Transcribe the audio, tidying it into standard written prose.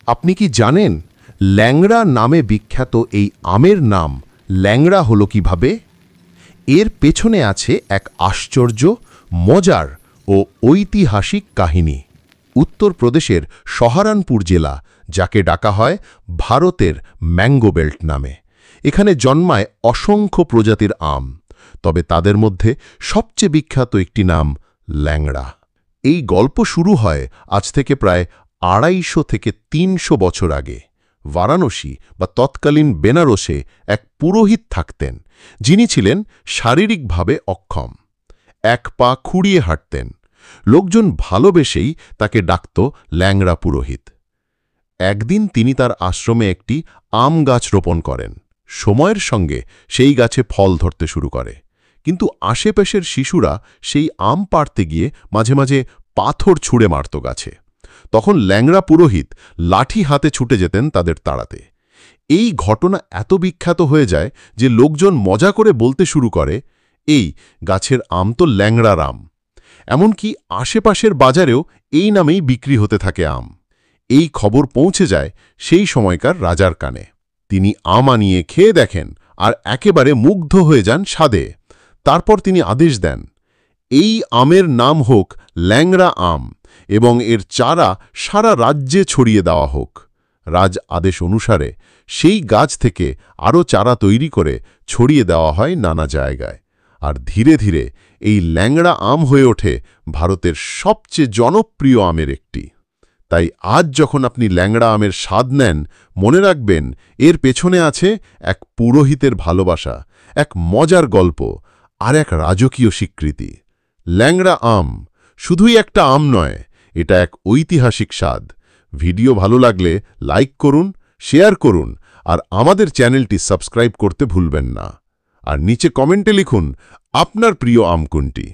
আপনি কি জানেন ল্যাংড়া নামে বিখ্যাত এই আমের নাম ল্যাংড়া হলো কিভাবে? এর পেছনে আছে এক আশ্চর্য, মজার ও ঐতিহাসিক কাহিনী। উত্তরপ্রদেশের সহারানপুর জেলা, যাকে ডাকা হয় ভারতের ম্যাঙ্গো বেল্ট নামে, এখানে জন্মায় অসংখ্য প্রজাতির আম। তবে তাদের মধ্যে সবচেয়ে বিখ্যাত একটি নাম ল্যাংড়া। এই গল্প শুরু হয় আজ থেকে প্রায় ২৫০ থেকে ৩০০ বছর আগে। বারাণসী বা তৎকালীন বেনারসে এক পুরোহিত থাকতেন, যিনি ছিলেন শারীরিকভাবে অক্ষম। এক পা খুঁড়িয়ে হাঁটতেন। লোকজন ভালোবেসেই তাকে ডাকত ল্যাংড়া পুরোহিত। একদিন তিনি তার আশ্রমে একটি আম গাছ রোপণ করেন। সময়ের সঙ্গে সেই গাছে ফল ধরতে শুরু করে, কিন্তু আশেপাশের শিশুরা সেই আম পাড়তে গিয়ে মাঝে মাঝে পাথর ছুঁড়ে মারত গাছে। তখন ল্যাংড়া পুরোহিত লাঠি হাতে ছুটে যেতেন তাদের তাড়াতে। এই ঘটনা এত বিখ্যাত হয়ে যায় যে লোকজন মজা করে বলতে শুরু করে, এই গাছের আম তো ল্যাংড়ার আম। এমনকি আশেপাশের বাজারেও এই নামেই বিক্রি হতে থাকে আম। এই খবর পৌঁছে যায় সেই সময়কার রাজার কানে। তিনি আম আনিয়ে খেয়ে দেখেন আর একেবারে মুগ্ধ হয়ে যান স্বাদে। তারপর তিনি আদেশ দেন, এই আমের নাম হোক ল্যাংড়া আম এবং এর চারা সারা রাজ্যে ছড়িয়ে দেওয়া হোক। রাজ আদেশ অনুসারে সেই গাছ থেকে আরও চারা তৈরি করে ছড়িয়ে দেওয়া হয় নানা জায়গায়। আর ধীরে ধীরে এই ল্যাংড়া আম হয়ে ওঠে ভারতের সবচেয়ে জনপ্রিয় আমের একটি। তাই আজ যখন আপনি ল্যাংড়া আমের স্বাদ নেন, মনে রাখবেন এর পেছনে আছে এক পুরোহিতের ভালোবাসা, এক মজার গল্প আর এক রাজকীয় স্বীকৃতি। ল্যাংড়া আম শুধুই একটা আম নয়, এটা এক ঐতিহাসিক স্বাদ। ভিডিও ভালো লাগলে লাইক করুন, শেয়ার করুন আর আমাদের চ্যানেলটি সাবস্ক্রাইব করতে ভুলবেন না। আর নিচে কমেন্টে লিখুন আপনার প্রিয় আম কোনটি।